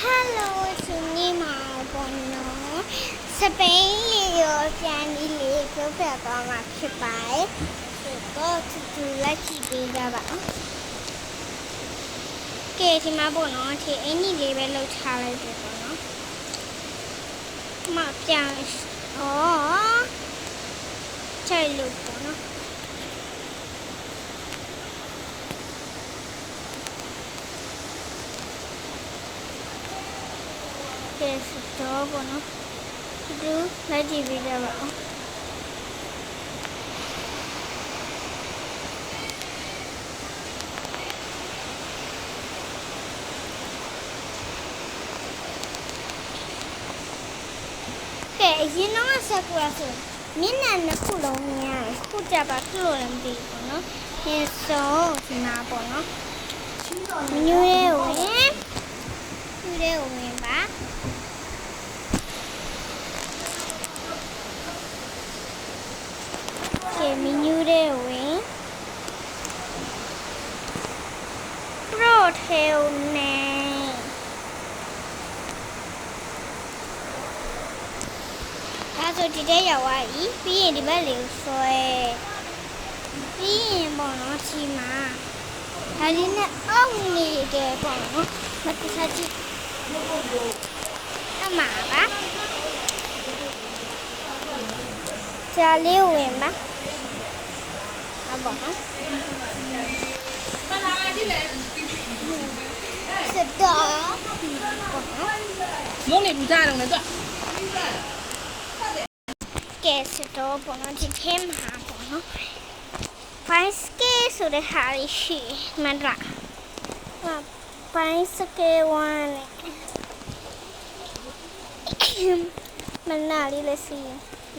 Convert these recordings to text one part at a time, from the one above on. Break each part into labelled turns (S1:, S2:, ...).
S1: Hello ဒီနေ့မှာပေါ့နော်စပိန်ရေရောပြန်ပြီးလေကျုပ်ပြသွားမှာဖြစ်ပါတယ်ဆိုတော့သူလက်ကြည့်ပေးကြပါဦးကဲဒီမှာပေါ့နော်ဒီအင်ကြီးလေးပဲလှုပ်ထားလိုက်ပြီပေါ့နော်မပြန်ချိတ်လို့ပေါ့နော်ကဲစတော့ပေါ့နော်သူလက်ကြည့်ပေးကြပါဦးကဲအရင်တော့ဆက်ကွာဆိုမျက်နှာနှစ်ခုလုံးမြင်ရတယ်ခုကြပါခလို့လည်းမသိဘူးပေါ့နော်ဒီဆုံးဒီမှာပေါ့နော်မညွှဲဝင်သူတဲ့ဝင်ပါကဲမညွှဲတဲ့ဝင်ပရိုထဲနေဆိုဒီတဲ့ရောက်သွားပြီပြီးရင်ဒီဘက်လေးကိုဆွဲပြီးရင်ပေါ့နော်ဒီမှာဒါလေးနဲ့အောက်နေတယ်ပေါ့နော်မတဆကြည့်အမှားပါဂျာလေးဝင်ပါအပေါ့နော်စတော့
S2: မုန်းနေဘူးသားတော့လည်းတော့
S1: ကဲစတော့ပေါ့နော်ဒီထဲမှာပေါ့နော်ဘိုင်းစကေးဆိုတဲ့ဟာရှိမှန်လားဘိုင်းစကေးဝမ်းမနာလေးလက်စီ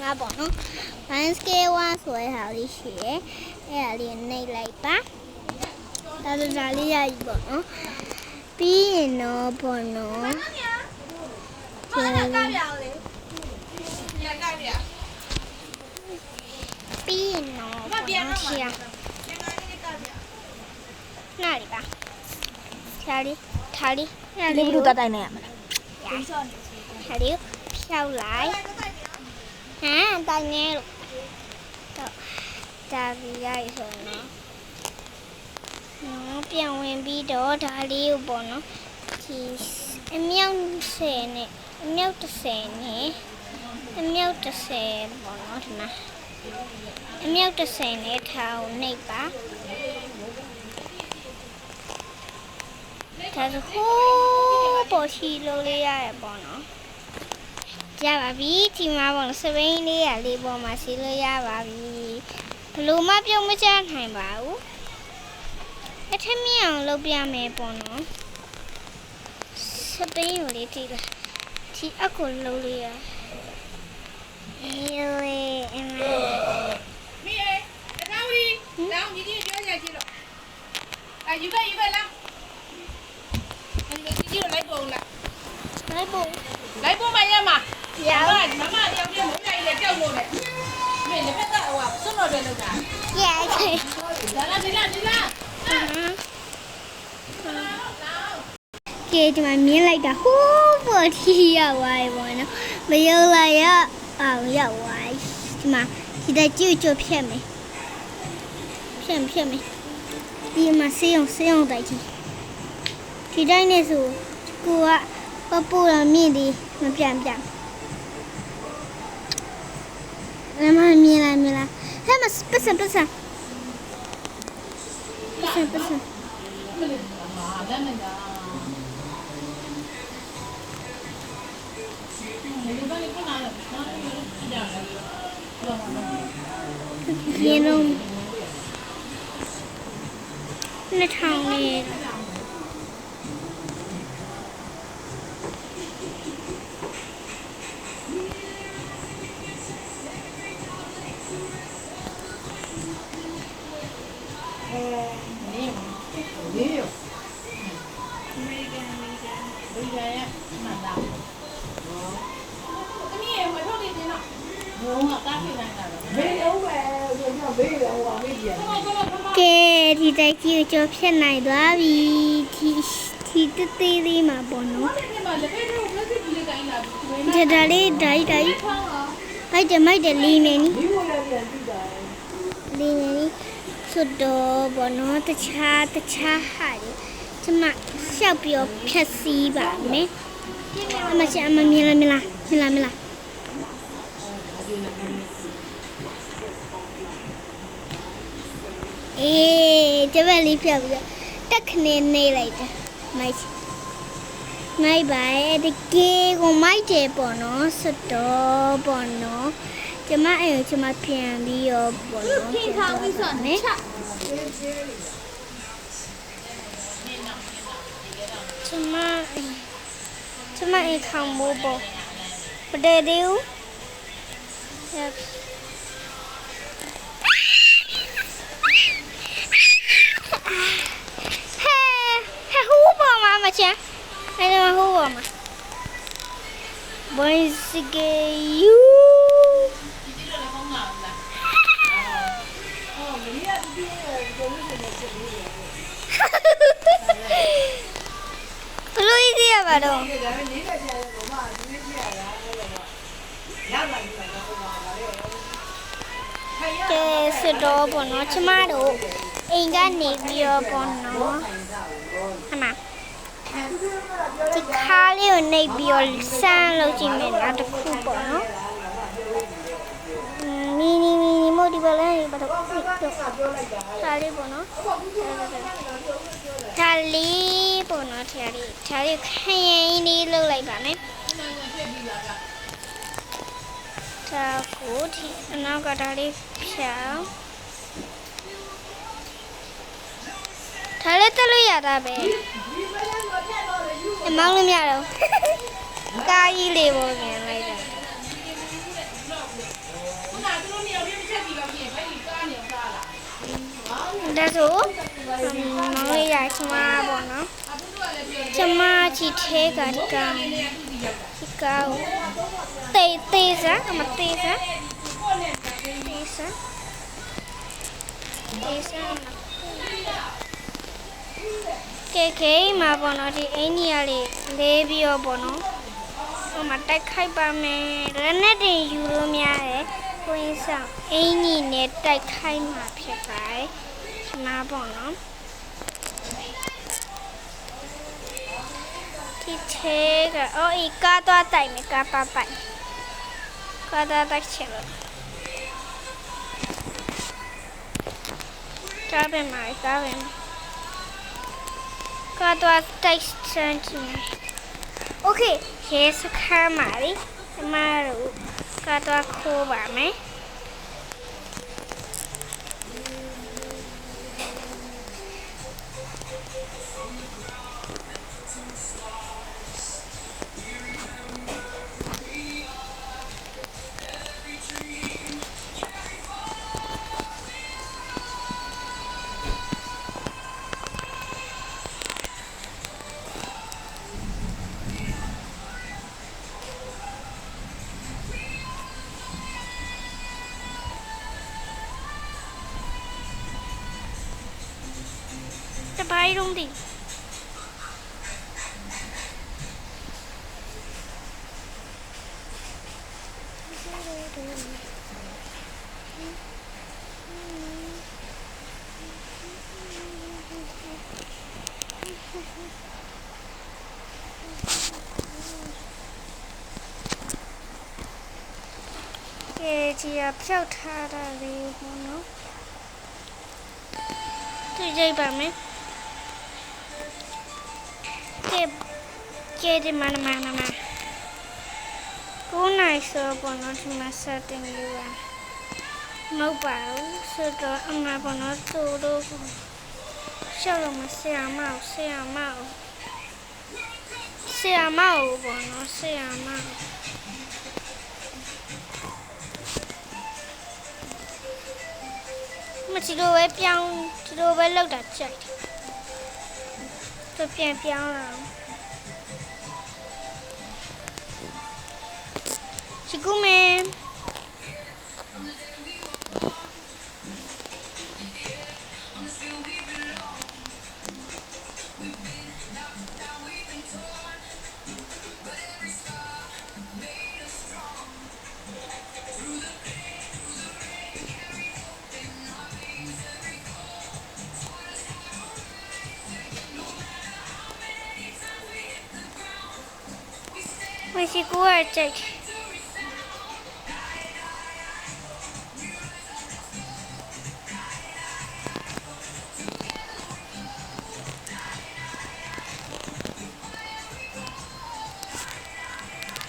S1: ငါပေါ့နော်ဘိုင်းစကေးဝမ်းဆိုတဲ့ဟာလေးရှိရဲ့အဲ့ဒါလေးနှိပ်လိုက်ပါဒါဆိုဒါလေးရပြီပေါ့နော်ပြီးရင်တော့ပေါ့နော်
S2: ဘာလဲကပြအောင်လေညကပြ
S1: ပြီးရင်တော့ပေါ့နော်ရှာနားလေးပါရှာလေးထားလေး
S2: ဒီဘလူတတိုင်းနေရမလား
S1: ထားလေးဖြောက်လိုက်ဟမ်တိုင်းနေလို့တော့ဒါပြီးရပြီဆိုတော့နော်ပြန်ဝင်ပြီးတော့ဒါလေးကိုပေါ့နော်ဒီအမြောက်10နဲ့အမြောက်30နဲ့အမြောက်30ပေါ့နော်ဒီမှာအမြောက်30နဲ့ထားကိုနှိပ်ပါဒါဆိုဟိုးပေါ်ချီလို့လေးရတယ်ပေါ့နော်ရပါပြီဒီမှာပေါ့နော်စပိန်လေးရလေးပေါ်မှာစီလို့ရပါပြီဘလို့မှပြုံးမချနိုင်ပါဘူးအထက်မြင်အောင်လုပ်ပြမယ်ပေါ့နော်စပိန်ကိုလေးကြည့်လာဒီအကူလုံးလေးရအေးဝေးအမ
S2: မီးအေးအထောက်ကြီးလောင်းကြီးကြီးပြောရကြည့်တော့ယူခဲ့လားဒီကြီးလိုက်ပုံလားလိုက်ပုံမရမှာ
S1: ရ
S2: မမတယောက်တည်းမုန်းနိုင်လေကြောက်လို့လေမင်းလည်းဖက်ကဟိုဆွတ်တော်တယ်လို့က
S1: ရ
S2: ဒီလား
S1: ကဲဒီမှာမြင်လိုက်တာဟိုးပေါ်ထီရောက်သွားပြီပေါ့နော်မယုံလိုက်ရအောင်ရောက်သွားဒီမှာဒီတကြွကြွဖြတ်မယ်ဒီမှာဆေးအောင်တိုက်ကြည့်ဒီတိုင်းနဲ့ဆိုကိုကပပူလာမြင့်ဒီမပြန်လမ်းမမြင်လားဟဲ့မပတ်စံ
S2: လမ်းနဲ့က
S1: ရေလုံးနှစ်ထောင်နေကဲဒီတိုက်ကြီးကိုကျော်ဖြတ်နိုင်သွားပြီဒီ ဒီတသေးလေးမှာပေါ့နော်
S2: ဒီမှာလက်ဖက်တွေကိုပြည့်စုံပြီးတိုင်းလာပြီ
S1: ဒါလေးဒိုက်မိုက်တယ်လီနေနီလီနေနီဆိုတော့ဘောနော်တခြားဟာလေကျမရှောက်ပြီးဖြတ်စည်းပါမယ်အမချအမမြင်လားအေးကျမလေးဖြတ်ပြီးတက်ခနေနေလိုက်တယ်မိုက်ပါရဲ့တကယ်ကိုမိုက်တယ်ပေါ့နော်ဆိုတော့ပေါ့နော်ကျမအဲ့ကိုကျမပြန်ပြီးရောပေါ့နော်ပြင်ထားပြီးဆိုမယ်ကျမအဲ့ခေါင်းမိုးပေါ့မတည်သေးဘူးဟူးပေါ်မှာမချမ်းအဲ့ဒါဟူးပေါ်မှာဘိုင်းစကေယူဘလို့ýရပါတော့ကဲစတော့ပေါ့နော်ကျမတို့အိမ်ကနေပြီးတော့ပေါ့နော်ဟမဒီခါလေးကိုနှိပ်ပြီးတော့စမ်းလုပ်ကြည့်မယ်နောက်တစ်ခုပေါ့နော်မီနီမိုဒီဘလန်ဘာတော့ဒါလေးပေါ့နော်ဒါလေးပေါ့နော်ဒါလေးခရင်လေးလုပ်လိုက်ပါမယ်ဒါကိုဒီအနောက်ကဒါလေးဖြောင်းဒါလေးတက်လို့ရတာပဲမောင်းလို့မရတော့ကားကြီးလေးပေါ်ပြန်လိုက်တာဒါဆိုမောင်းလေးရချမပေါ့နော်ချမချီထဲကဒီကောင်တေးစားအမတေးစားကဲမှာပေါ့နော်ဒီအင်းကြီးကလေးလေးပြီးတော့ပေါ့နော်ဟိုမှာတိုက်ခိုက်ပါမယ်လက်နဲ့တင်ယူလို့များတယ်ကိုင်းဆောင်အင်းကြီးနဲ့တိုက်ခိုက်မှာဖြစ်ပါတယ်ဒီမှာပေါ့နော်ဒီထဲကအော်ဤကားသွားတိုက်မယ်ကားပါပိုက်ကားသွားတိုက်ချင်လို့ကားပဲမှာကားသွားတိုက်ချင်တယ်โอเคရေစခါမှာလေကျမတို့ကားသွားခိုးပါမယ်ဘာရုံးဒီကြီးအဖြောက်ထားတာလေးပေါ့နော်ကြည့်ပါမယ်ကဲဒီမနကိုနိုင်ဆိုပေါ်တော့ဒီမှာစတင်လို့ရမဟုတ်ပါဘူးဆိုတော့အမပေါ်တော့သူတို့ရှောက်လို့မဆရာမပေါ်တော့ဆရာမမချီလိုပဲပြောင်းဒီလိုပဲလောက်တာကြိုက်သူပြန်ပြောင်းလာရှိကူမဲ မရှိကိုကကြိတ်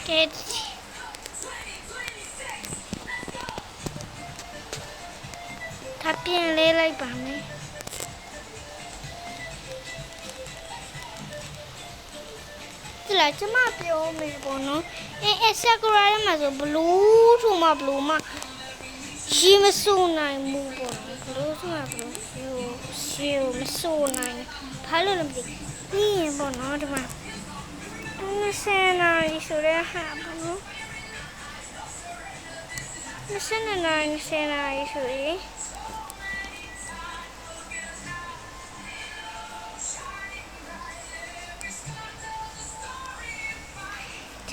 S1: ကဲထပ်ပြင်လေးလိုက်ပါမယ်ဒီလားကျမပြောမယ်ပေါ့နော်ဆာကူရာထဲမှာဆိုဘလူးထူမဘလူးမရီမဆူနိုင်ဘူးပေါ့နော်ဘလူးထူမဘလူးရှီမဆူနိုင်ဘာလို့လဲမသိပြီးရင်ပေါ့နော်ဒီမှာ20နာရီဆိုတဲ့ဟာပေါ့နော်20နာရီဆိုရင်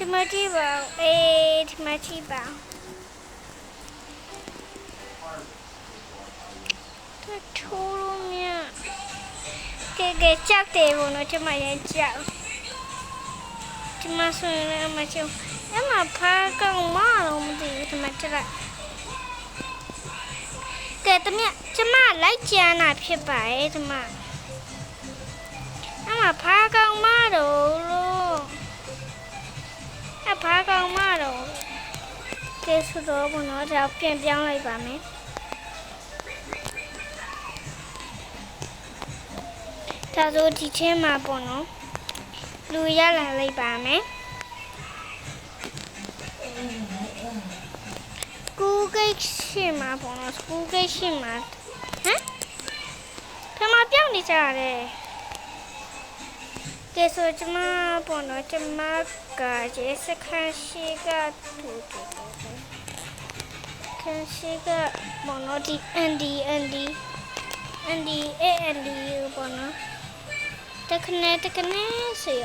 S1: ဒီမှာကြည့်ပါဒီမှာကြည့်ပါထိုးလို့မြကဲကြောက်တယ်ဘောနော်ဒီမှာရဲ့ကြောက်ဒီမှာဆိုရင်အမချေအမဖားကောင်မလို့မသိဘူးဒီမှာတက်လိုက်ကဲတမကျမလိုက်ကြမ်းတာဖြစ်ပါရဲ့ဒီမှာအမဖားကောင်မလို့ဖားကောင်မတော့ကဲဆိုတော့ဘောနော်ဒါပြန်ပြောင်းလိုက်ပါမယ်ဒါဆိုဒီချင်းမှာပေါ့နော်လူရလာလိုက်ပါမယ်ကူဂိတ်ရှိမှာပေါ့နော်ကူဂိတ်ရှိမှာဟမ်ဖမပြောင်းနေကြရတယ်ကဲဆိုကျမပေါ့နော်ကျမကကျေစခန်းရှိကတူခန်းရှိကပေါ့နော်ဒီအန်ဒီပေါ့နော်တခနဲ့ဆို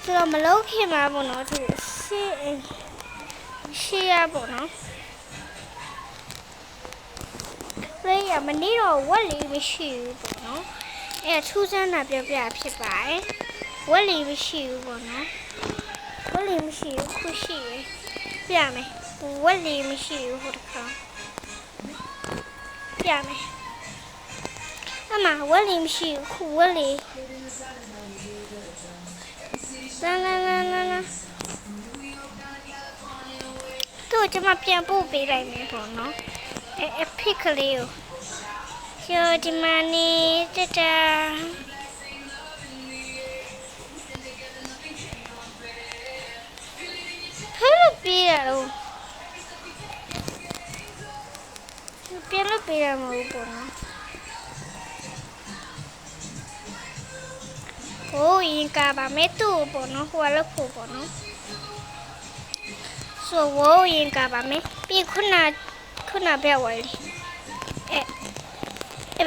S1: တော့မလုပ်ခင်မှာပေါ့နော်သူရှေ့ရပေါ့နော်လေးရမနေတော့ဝက်လေးမရှိဘူးပေါ့နော်ထူးဆန်းတာပြဖြစ်ပါတယ်ဝက်လေးမရှိဘူးပေါ့နော်ဝက်လေးမရှိဘူးခုရှိရပြမယ်ဝက်လေးမရှိဘူးဟိုတစ်ခါပြမယ်အမဝက်လေးမရှိဘူးခုဝက်လေးလာတို့ကျမပြန်ပို့ပေးလိုက်မယ်ပေါ့နော်အဖိကလေးကိုကျော်ဒီမနီတတာဖဲလို့ပြေးရတော့ပြန်လို့ပြေးရမှာပေါ့နော်ဟိုရင်ကပါမဲတူပေါ့နော်ဟိုလောက်ဖို့ပေါ့နော်ဆိုဝိုးရင်ကပါမဲပြီးခုနဘယ်ဝဲ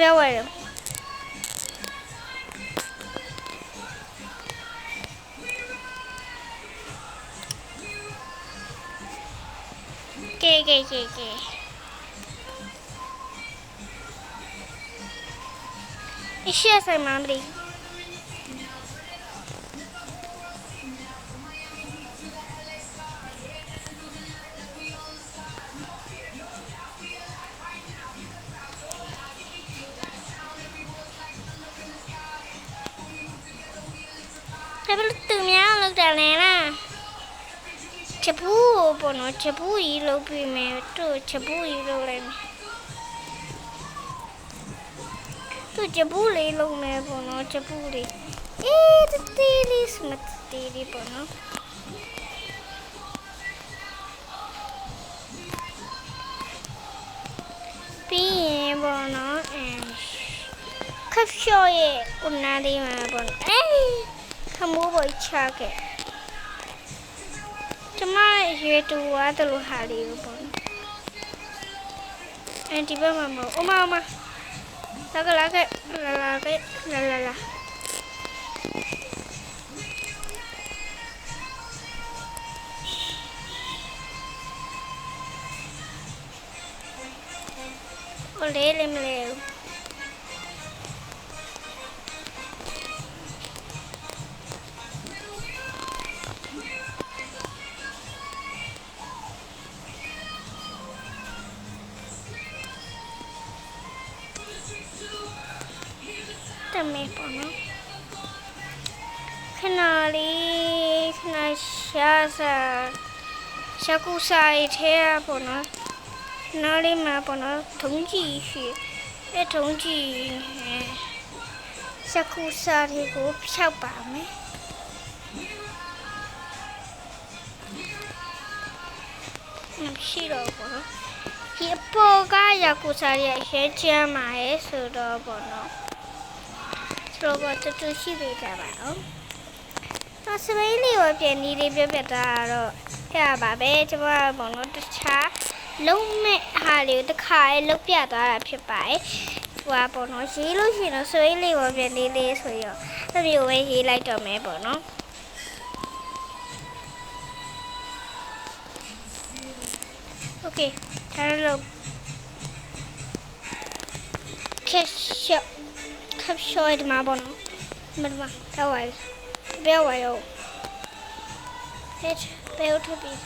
S1: ဘယ်ဝဲကဲအရှိဆိုင်မမလေးဘယ်လိုတူများလောက်တယ်လဲလားချပူပေါ့နော်ချပူကြီးလုပ်ပြီးမယ်တို့ချပူကြီးလုပ်လိုက်မယ်တို့ချပူလေးလုပ်မယ်ပေါ့နော်ချပူလေးတီးလေးစမတီးလေးပေါ့နော်ပြီးရင်ပေါ့နော်ခပ်လျှော့ရဲ့ဦးနာလေးမှာပေါ့နော်ခမိုးပေါ်ချခဲ့ကျမရွေတူသွားတယ်လို့ဟာလေးကိုပေါ့ဒီဘက်မှာမဟုတ်အမလာခဲ့လာโอเล่เลยมาเร็ว လေးခဏရှာရှာကူစာရထဲပေါ့နော်နားလေးမှာပေါ့နော်ထုံးကြည့်ရှိအဲထုံးကြည့်ရှာကူစာတွေကိုဖြောက်ပါမယ်မရှိတော့ဘူးနော်ဒီအပေါ်ကယာကူစာရရဲ့ရဲချမ်းမှာရဲ့ဆိုတော့ပေါ့နော်ဆိုတော့တူရှိပေးကြပါအောင်တော့စပိန်လေးကိုပြန်နေလေးပြပြတာတော့အဲ့ဒါပါပဲကျွန်မပေါ့နော်တခြားလုံးမဲ့ဟာလေးကိုတစ်ခါလေးလုတ်ပြသွားတာဖြစ်ပါတယ်ဟိုကပေါ့နော်ရေးလို့ရှိရင်တော့စပိန်လေးကိုပြန်နေလေးဆိုရောအဲ့ဒီကိုပဲရေးလိုက်တော့မယ်ပေါ့နော်โอเคထားလို့capture ဒီမှာပေါ့နော်မမတော့ဝိုင်းဘယ်ဝိုင်းရောဟဲ့ဘယ်ထပ်ပြီး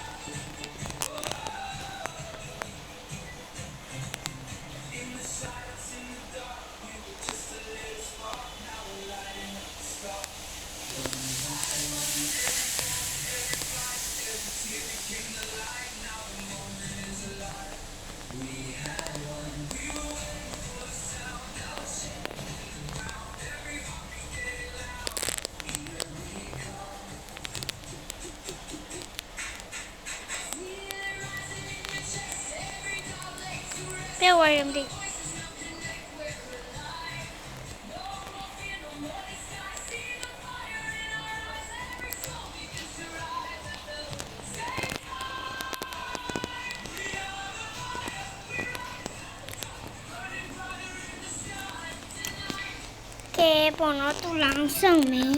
S1: ဘယ်ဝိုင်းရမလဲကဲပေါ့နော်တူလောင်ဆောင်မယ်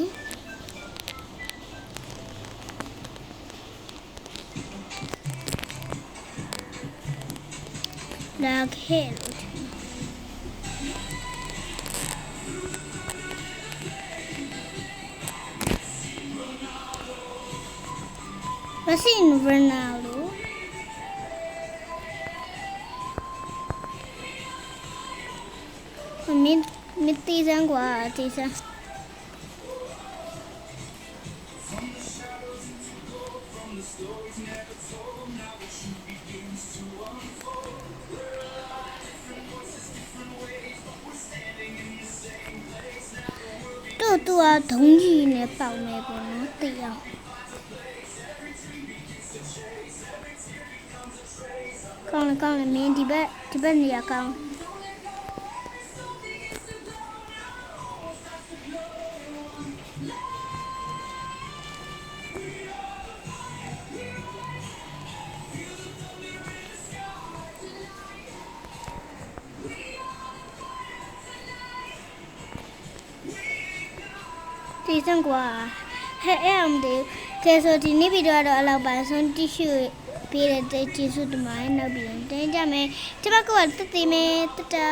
S1: လာခဲ့လို့မရှိနဗနာလို့မတီးစမ်းကွာတီးစမ်းတူကဒုံးကြီးနဲ့ပေါက်နေပေါ့နော်သိအောင်ကောင်းလေမင်းဒီဘက်နေရာကောင်းဒီစံကွာဟဲ့အဲ့အမဒီကဲဆိုဒီနေ့ဗီဒီယိုတော့အလောက်ပါဆုံးတိရှိပေးတဲ့ကျေးဇူးတင်ပါတယ်နောက်ပြီးတင်ကြမယ်ကျမကတက်တည်မယ်တတာ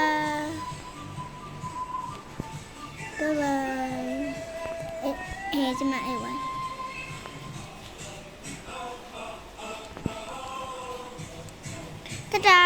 S1: ဘိုင်ဘိုင်အေးကျမအေးဝိုင်းတတာ